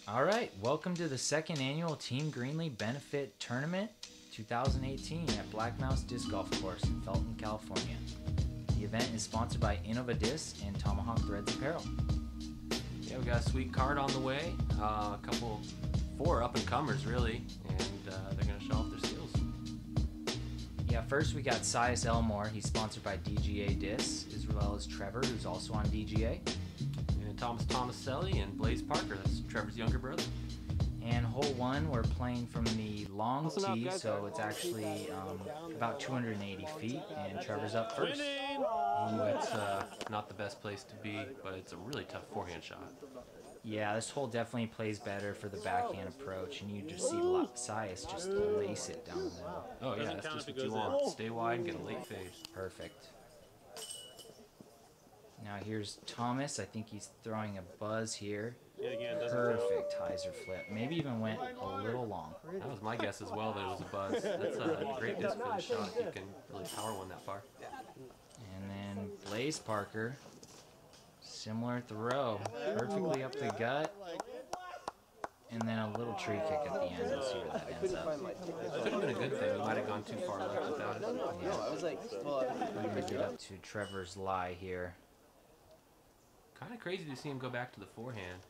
All right, welcome to the second annual Team Greenlee Benefit Tournament 2018 at Black Mouse Disc Golf Course in Felton, California. The event is sponsored by Innova Disc and Tomahawk Threads Apparel. Yeah, we got a sweet card on the way. Four up-and-comers, really, and they're going to show off their skills. Yeah, first we got Sias Elmore. He's sponsored by DGA Discs, as well as Trevor, who's also on DGA. And Tomaselli and Blaise Parker, that's Trevor's younger brother. And hole one, we're playing from the long tee, so it's actually about 280 feet, and Trevor's up first. Ooh, it's not the best place to be, but it's a really tough forehand shot. Yeah, this hole definitely plays better for the backhand approach, and you just see Sias just lace it down the middle. Oh yeah, that's just what you want. Stay wide and get a late fade. Perfect. Now here's Thomas. I think he's throwing a buzz here. Perfect hyzer flip. Maybe even went a little long. That was my guess as well, that it was a buzz. That's a great disc for the shot if you can really power one that far. And then Blaise Parker. Similar throw. Perfectly up the gut. And then a little tree kick at the end. We'll see where that ends up. Could have been a good thing. We might have gone too far left without it. Yeah. We're going to get up to Trevor's lie here. Kind of crazy to see him go back to the forehand.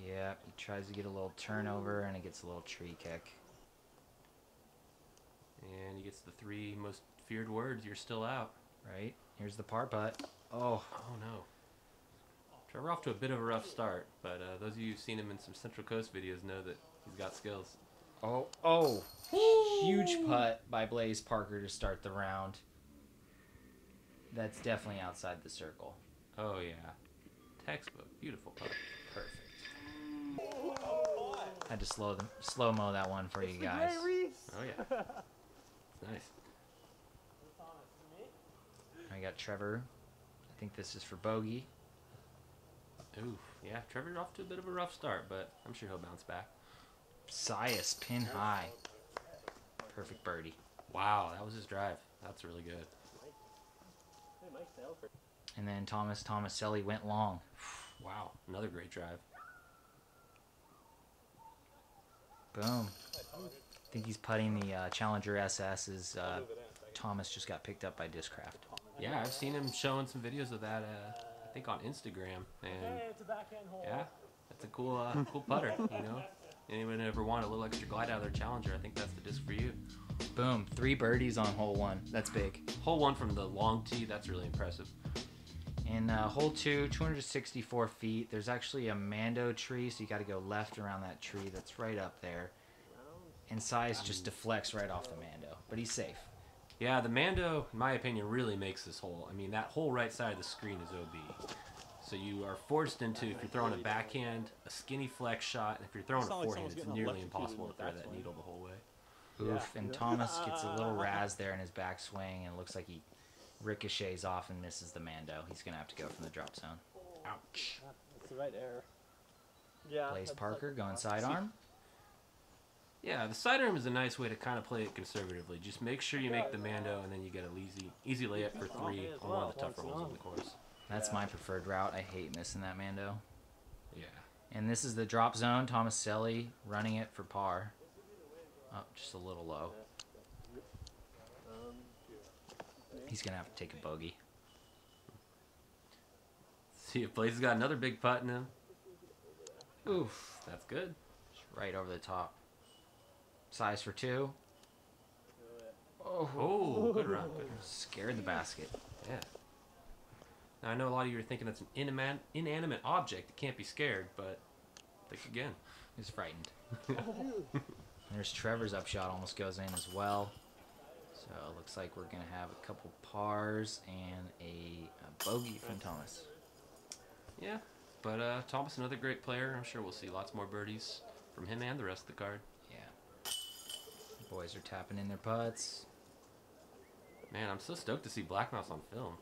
Yeah, he tries to get a little turnover, and it gets a little tree kick. And he gets the three most feared words, you're still out. Right? Here's the par putt. Oh. Oh, no. Trevor off to a bit of a rough start, but those of you who've seen him in some Central Coast videos know that he's got skills. Oh. Huge putt by Blaise Parker to start the round. That's definitely outside the circle. Oh, yeah. Textbook. Beautiful putt. Perfect. Had to slow-mo that one for you guys. Oh, yeah. It's nice. I got Trevor. I think this is for bogey. Ooh, yeah. Trevor's off to a bit of a rough start, but I'm sure he'll bounce back. Sias, pin high. Perfect birdie. Wow, that was his drive. That's really good. And then Tomaselli went long. Wow, another great drive. Boom. I think he's putting the Challenger SS as Thomas just got picked up by Discraft. Yeah, I've seen him showing some videos of that, I think on Instagram. And yeah, that's a cool cool putter, you know. Anyone ever want a little extra glide out of their Challenger, I think that's the disc for you. Boom, 3 birdies on hole 1. That's big. Hole 1 from the long tee, that's really impressive. And hole 2, 264 feet. There's actually a Mando tree, so you got to go left around that tree that's right up there. And Sias just deflects right off the Mando, but he's safe. Yeah, the Mando, in my opinion, really makes this hole. I mean, that whole right side of the screen is OB. So you are forced into, if you're throwing a backhand, a skinny flex shot, and if you're throwing a forehand, it's nearly impossible to throw that needle the whole way. Oof, and Thomas gets a little razz there in his backswing, and it looks like he ricochets off and misses the Mando. He's going to have to go from the drop zone. Ouch. That's the right error. Yeah. Blaise Parker going sidearm. Yeah, the sidearm is a nice way to kind of play it conservatively. Just make sure you make the Mando, and then you get an easy layup for 3 on one of the tougher holes on the course. That's my preferred route. I hate missing that Mando. Yeah. And this is the drop zone. Tomaselli running it for par. Oh, just a little low. He's going to have to take a bogey. See if Blaise has got another big putt in him. Oof. That's good. Just right over the top. Size for 2. Oh, good run. Good run. Scared the basket. Yeah. Now, I know a lot of you are thinking that's an inanimate object. It can't be scared, but think again. He's frightened. There's Trevor's upshot, almost goes in as well. So it looks like we're going to have a couple pars and a bogey from Thomas. Yeah, but Thomas, another great player. I'm sure we'll see lots more birdies from him and the rest of the card. Yeah. The boys are tapping in their putts. Man, I'm so stoked to see Black Mouse on film.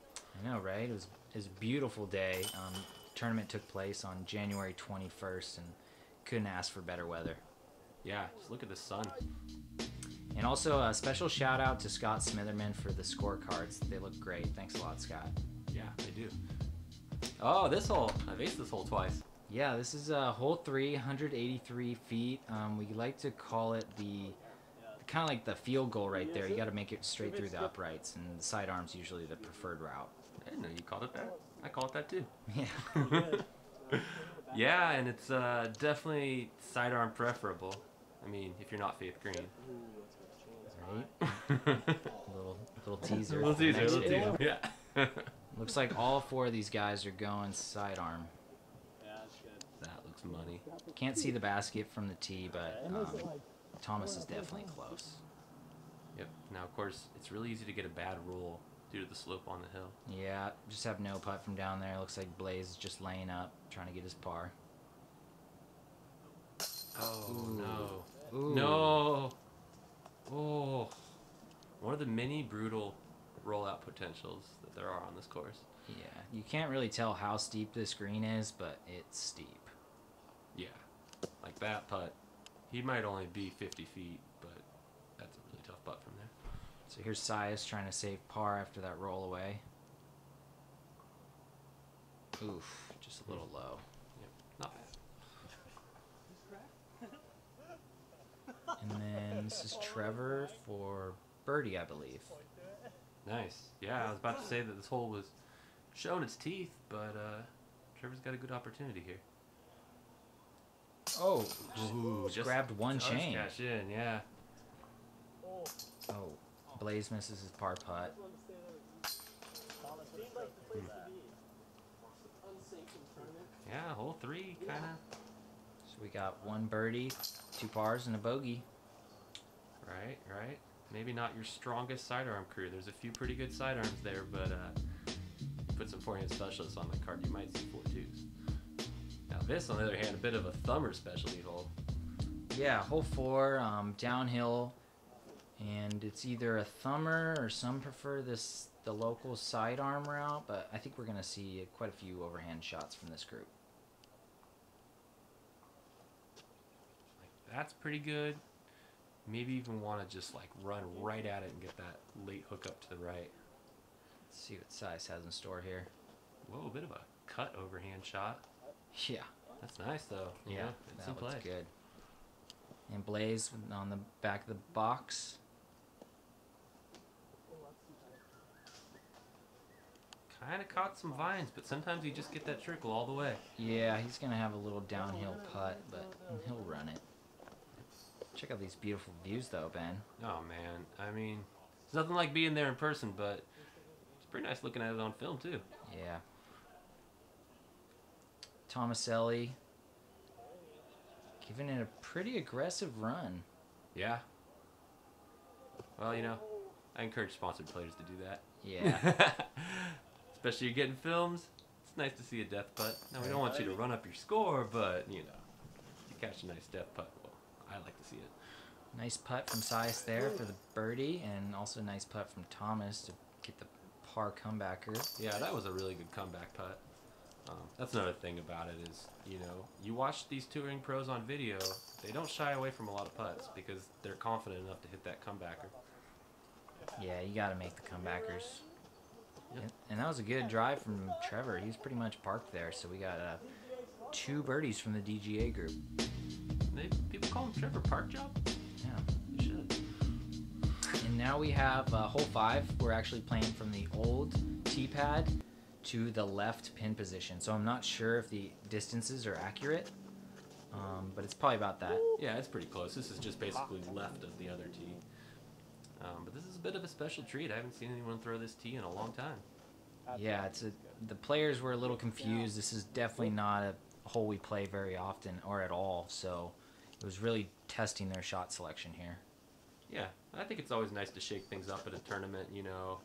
I know, right? It was a beautiful day. The tournament took place on January 21st, and couldn't ask for better weather. Yeah, just look at the sun. And also a special shout out to Scott Smitherman for the scorecards. They look great. Thanks a lot, Scott. Yeah, they do. Oh, this hole. I've aced this hole twice. Yeah, this is hole 3, 183 feet. We like to call it the kind of like the field goal right there. You got to make it straight through the uprights, and the sidearm's usually the preferred route. I didn't know you called it that. I call it that too. Yeah. Yeah, and it's definitely sidearm preferable. I mean, if you're not 5th green. Right. little teaser. Little teaser. Next Little video. teaser. Yeah. Looks like all 4 of these guys are going sidearm. Yeah, that's good. That looks money. Can't see the basket from the tee, but Thomas is definitely close. Yep. Now, of course, it's really easy to get a bad roll due to the slope on the hill. Yeah, just have no putt from down there. Looks like Blaise is just laying up, trying to get his par. Oh, Ooh. no. Ooh. No. Oh. One of the many brutal rollout potentials that there are on this course. Yeah, you can't really tell how steep this green is, but it's steep. Yeah. Like that putt. He might only be 50 feet, but that's a really tough putt from there. So here's Sias trying to save par after that roll away. Oof, just a little low. Yep. Not bad. And then this is Trevor for birdie, I believe. Nice. Yeah, I was about to say that this hole was showing its teeth, but Trevor's got a good opportunity here. Oh, Ooh, just grabbed one does chain. Cash in, yeah. Oh, Blaise misses his par putt. Yeah, hole 3, kind of. So we got 1 birdie, 2 pars, and a bogey. Right, right. Maybe not your strongest sidearm crew. There's a few pretty good sidearms there, but put some forehand specialists on the card, you might see 4 twos. Now this, on the other hand, a bit of a thumber specialty hole. Yeah, hole 4, downhill, and it's either a thumber or some prefer the local sidearm route, but I think we're going to see quite a few overhand shots from this group. Like, that's pretty good. Maybe even want to just like run right at it and get that late hook up to the right. Let's see what Sias has in store here. Whoa, a bit of a cut overhand shot. Yeah. That's nice though. You know, it's in that play. looks good. And Blaise on the back of the box. Kind of caught some vines, but sometimes you just get that trickle all the way. Yeah, he's going to have a little downhill putt, but he'll run it. Check out these beautiful views, though, Ben. Oh man, I mean, it's nothing like being there in person, but it's pretty nice looking at it on film too. Yeah. Tomaselli giving it a pretty aggressive run. Yeah. Well, you know, I encourage sponsored players to do that. Yeah. Especially you're getting films. It's nice to see a death putt. Now, we don't want you to run up your score, but, you know, if you catch a nice death putt, well, I like to see it. Nice putt from Sias there for the birdie, and also a nice putt from Thomas to get the par comebacker. Yeah, that was a really good comeback putt. That's another thing about it is, you know, you watch these touring pros on video, they don't shy away from a lot of putts because they're confident enough to hit that comebacker. Yeah, you got to make the comebackers. Yep. And that was a good drive from Trevor. He was pretty much parked there, so we got 2 birdies from the DGA group. People call him Trevor Park Job? Yeah. You should. And now we have hole 5. We're actually playing from the old tee pad to the left pin position. So I'm not sure if the distances are accurate, but it's probably about that. Yeah, it's pretty close. This is just basically left of the other tee. But this is a bit of a special treat. I haven't seen anyone throw this tee in a long time. Yeah, the players were a little confused. This is definitely not a hole we play very often or at all. So it was really testing their shot selection here. Yeah, I think it's always nice to shake things up at a tournament, you know.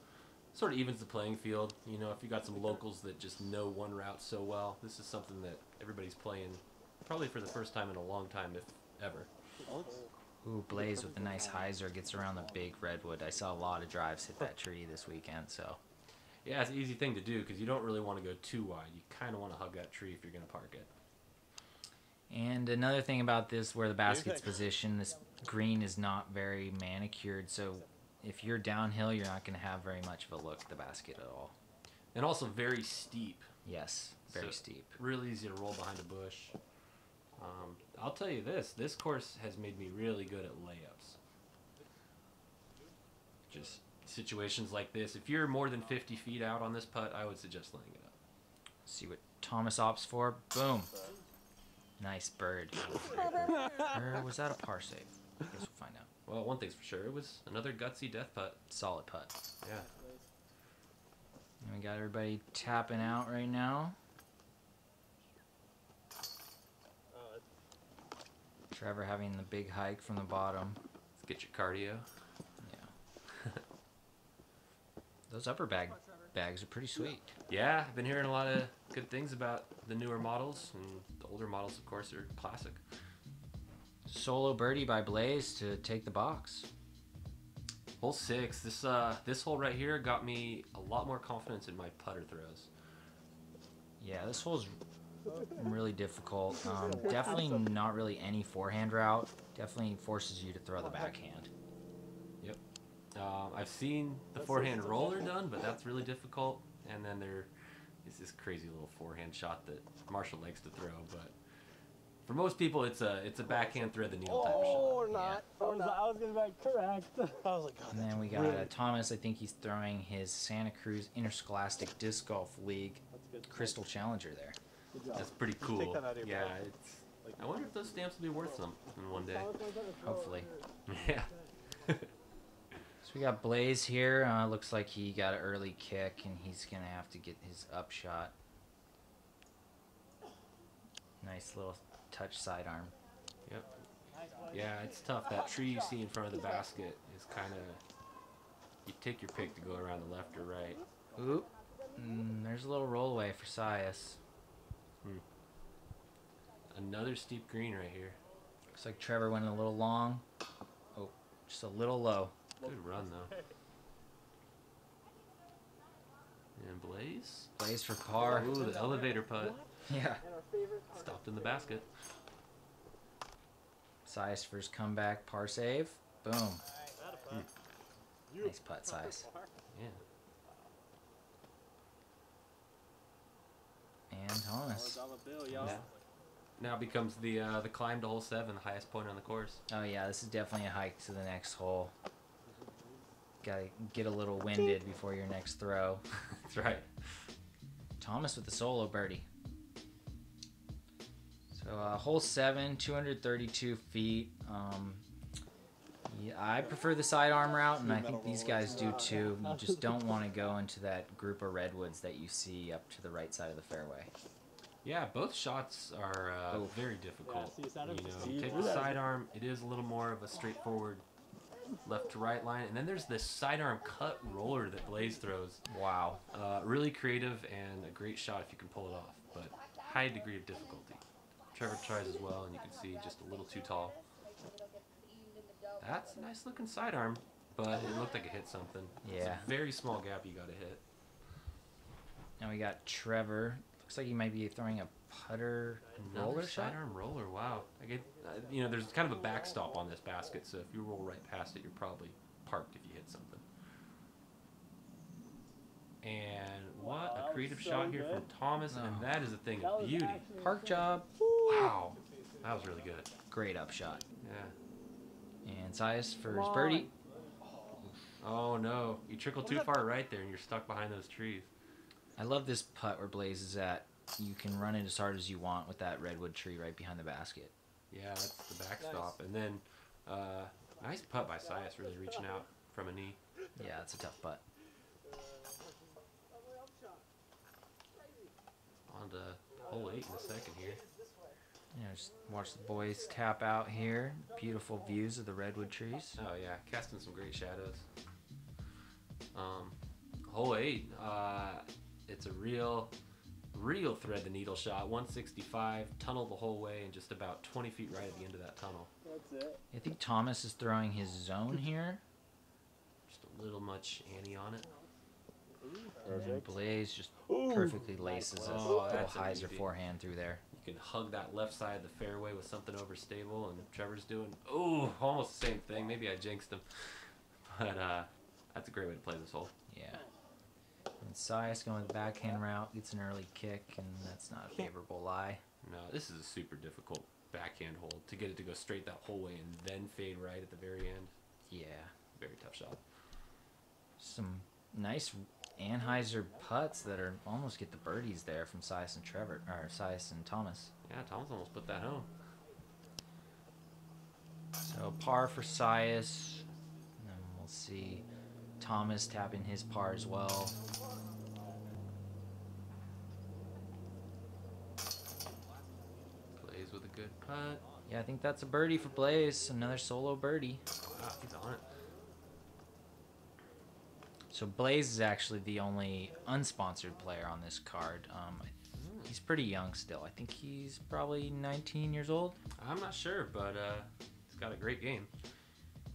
Sort of evens the playing field. You know, if you got some locals that just know one route so well, this is something that everybody's playing probably for the first time in a long time, if ever. Ooh, Blaise with a nice hyzer gets around the big redwood. I saw a lot of drives hit that tree this weekend, so. Yeah, it's an easy thing to do because you don't really want to go too wide. You kind of want to hug that tree if you're going to park it. And another thing about this, where the basket's positioned, this green is not very manicured, so if you're downhill, you're not going to have very much of a look at the basket at all. And also very steep. Yes, very So, steep. Really easy to roll behind a bush. I'll tell you this course has made me really good at layups. Just situations like this. If you're more than 50 feet out on this putt, I would suggest laying it up. See what Thomas opts for. Boom. Nice bird. Or was that a par save? I guess we'll find out. Well, one thing's for sure, it was another gutsy death putt. Solid putt. Yeah. And we got everybody tapping out right now. Trevor having the big hike from the bottom. Let's get your cardio. Yeah. Those upper bags are pretty sweet. Yeah, I've been hearing a lot of good things about the newer models, and the older models, of course, are classic. Solo birdie by Blaise to take the box. Hole 6. This hole right here got me a lot more confidence in my putter throws. Yeah, this hole's really difficult. Definitely not really any forehand route. Definitely forces you to throw the backhand. Yep. I've seen the forehand roller done, but that's really difficult. And then there is this crazy little forehand shot that Marshall likes to throw, but for most people, it's a backhand thread the needle type of shot. Or not. I was gonna be correct. I was like, God, And then we got Thomas. I think he's throwing his Santa Cruz Interscholastic Disc Golf League Crystal Challenger there. That's pretty cool. Take that out of your Yeah, bag. I wonder if those stamps will be worth some in one day. Hopefully. Yeah. So we got Blaise here. Looks like he got an early kick, and he's going to have to get his up shot. Nice little touch sidearm. Yep. Yeah, it's tough. That tree you see in front of the basket is kind of... You take your pick to go around the left or right. Oop. There's a little rollaway for Sias. Another steep green right here. Looks like Trevor went a little long. Oh, just a little low. Good run, though. And Blaise. Blaise for par. Ooh, the elevator putt. Yeah. Stopped in the basket. Sias for his comeback par save. Boom. Nice putt, Sias. Yeah. And Thomas. Now becomes the climb to hole 7, the highest point on the course. Oh yeah, this is definitely a hike to the next hole. Gotta get a little winded before your next throw. That's right. Thomas with the solo birdie. So hole 7, 232 feet. Yeah, I prefer the sidearm route, and I think these guys do too. You just don't want to go into that group of redwoods that you see up to the right side of the fairway. Yeah, both shots are very difficult. Yeah, You take the sidearm, it is a little more of a straightforward left to right line, and then there's this sidearm cut roller that Blaise throws. Wow. Really creative and a great shot if you can pull it off, but high degree of difficulty. Trevor tries as well, and you can see just a little too tall. That's a nice looking sidearm, but it looked like it hit something. It's Yeah. a very small gap you got to hit. Now we got Trevor. Looks like he might be throwing a putter Another roller shot. sidearm roller. Wow. I get, there's kind of a backstop on this basket, so if you roll right past it, you're probably parked if you hit something. And what a creative shot here from Thomas, and that is a thing of beauty. Park job. Wow. That was really good. Great up shot. Yeah. And Sias for his birdie. Oh no, you trickled too far right there, and you're stuck behind those trees. I love this putt where Blaise is at. You can run it as hard as you want with that redwood tree right behind the basket. Yeah, that's the backstop. And then, nice putt by Sias, really reaching out from a knee. Yeah, it's a tough putt. On to hole 8 in a second here. You know, just watch the boys tap out here. Beautiful views of the redwood trees. Oh yeah, casting some great shadows. Hole 8, it's a real thread the needle shot. 165, tunnel the whole way, and just about 20 feet right at the end of that tunnel. That's it. I think Thomas is throwing his zone here. Just a little much ante on it. And then Blaise just perfectly laces a Oh, little that's a hyzer beauty. forehand through there. You can hug that left side of the fairway with something overstable, and Trevor's doing, almost the same thing. Maybe I jinxed him. But that's a great way to play this hole. Yeah. And Sias going with the backhand route, gets an early kick, and that's not a favorable lie. No, this is a super difficult backhand hold to get it to go straight that whole way and then fade right at the very end. Yeah. Very tough shot. Some nice Anheuser putts that are almost get the birdies there from Sias and Trevor, or Sias and Thomas. Yeah, Thomas almost put that home. So par for Sias, and then we'll see Thomas tapping his par as well. Blaise with a good putt. Yeah, I think that's a birdie for Blaise. Another solo birdie. Wow, he's on it. So Blaise is actually the only unsponsored player on this card. He's pretty young still. I think he's probably 19 years old. I'm not sure, but he's got a great game.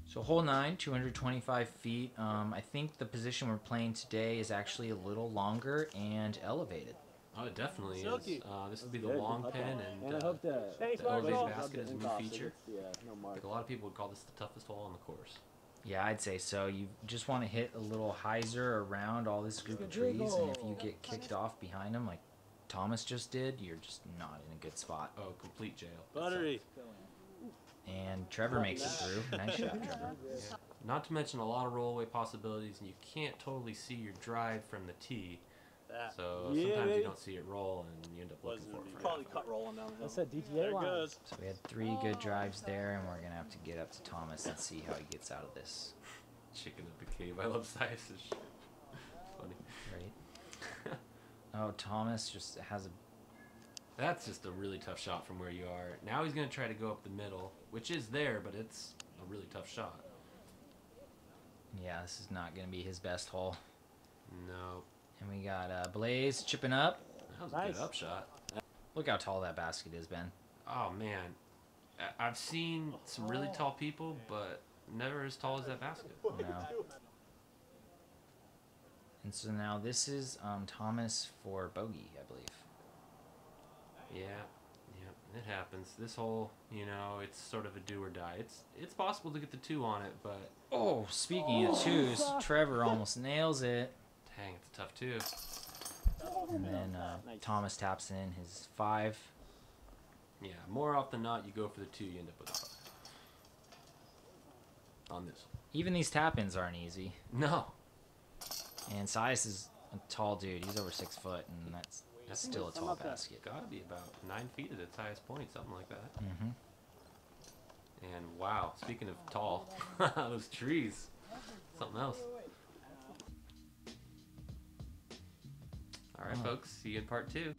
So hole 9, 225 feet. I think the position we're playing today is actually a little longer and elevated. Oh, it definitely Silky. is. This would be the long pin, and I hope that the elevated basket is a new Mark. feature. Yeah, no I mark. think a lot of people would call this the toughest hole on the course. Yeah, I'd say so. You just want to hit a little hyzer around all this group of trees, and if you get kicked off behind them like Thomas just did, you're just not in a good spot. Oh, complete jail. Buttery. And Trevor makes it through. Nice shot, Trevor. Yeah. Not to mention a lot of rollaway possibilities, and you can't totally see your drive from the tee. So Yeah, sometimes baby. you don't see it roll, and you end up looking for it. Probably cut rolling down the hill. That's that DTA There it line. goes. So we had 3 good drives there, and we're going to have to get up to Thomas and see how he gets out of this. Chicken of the cave. I love Sias's shit. Funny. Right? Oh, Thomas just has a... That's just a really tough shot from where you are. Now he's going to try to go up the middle, which is there, but it's a really tough shot. Yeah, this is not going to be his best hole. No. And we got Blaise chipping up. That was a Nice. good upshot. Look how tall that basket is, Ben. Oh, man. I've seen some really tall people, but never as tall as that basket. No. And so now this is Thomas for bogey, I believe. Yeah, it happens. This hole, you know, it's sort of a do or die. It's possible to get the 2 on it, but Oh, speaking of twos, Trevor almost nails it. dang, it's a tough 2. And then Thomas taps in his 5. Yeah, more often than not, you go for the 2, you end up with a 5. On this. Even these tap-ins aren't easy. No. And Sias is a tall dude. He's over 6 foot, and that's still a tall basket. Gotta be about 9 feet at its highest point, something like that. Mm-hmm. And wow, speaking of tall, those trees, something else. All right, folks, see you in part 2.